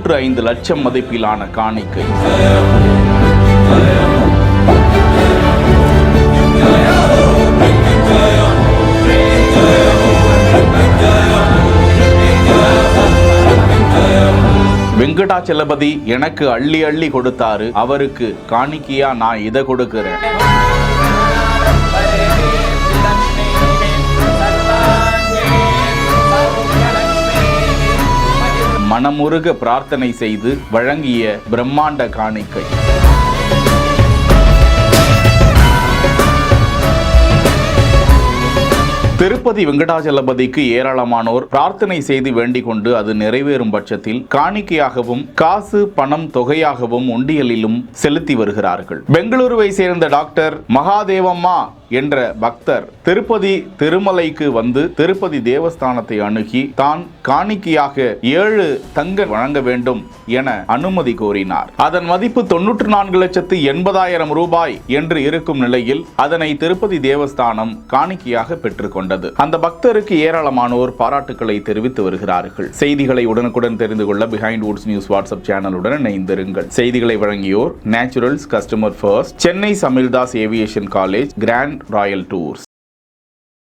95 லட்சம் மதிப்பிலான காணிக்கை. வெங்கடாச்சலபதி எனக்கு அள்ளி அள்ளி கொடுத்தாரு, அவருக்கு காணிக்கையா நான் இதை கொடுக்கிறேன். மனமுருக பிரார்த்தனை செய்து வழங்கிய பிரம்மாண்ட காணிக்கை. திருப்பதி வெங்கடாச்சலபதிக்கு ஏராளமானோர் பிரார்த்தனை செய்து வேண்டிக் கொண்டு அது நிறைவேறும் பட்சத்தில் காணிக்கையாகவும் காசு பணம் தொகையாகவும் உண்டியலிலும் செலுத்தி வருகிறார்கள். பெங்களூருவை சேர்ந்த டாக்டர் மகாதேவம்மா என்ற பக்தர் திருப்பதி திருமலைக்கு வந்து திருப்பதி தேவஸ்தானத்தை அணுகி தான் காணிக்கையாக 7 தங்கம் வழங்க வேண்டும் என அனுமதி கோரினார். அதன் மதிப்பு 94,80,000 ரூபாய் என்று இருக்கும் நிலையில் அதனை திருப்பதி தேவஸ்தானம் காணிக்கையாக பெற்றுக்கொண்டது. அந்த பக்தருக்கு ஏராளமானோர் பாராட்டுக்களை தெரிவித்து வருகிறார்கள். செய்திகளை உடனுக்குடன் தெரிந்து கொள்ள பிஹைண்ட் வுட்ஸ் நியூஸ் வாட்ஸ்அப் சேனலுடன் இணைந்திருங்கள். செய்திகளை வழங்கியோர் நேச்சுரல்ஸ் கஸ்டமர் ஃபர்ஸ்ட், சென்னை சமில்தாஸ் aviation college, Grand Royal tours.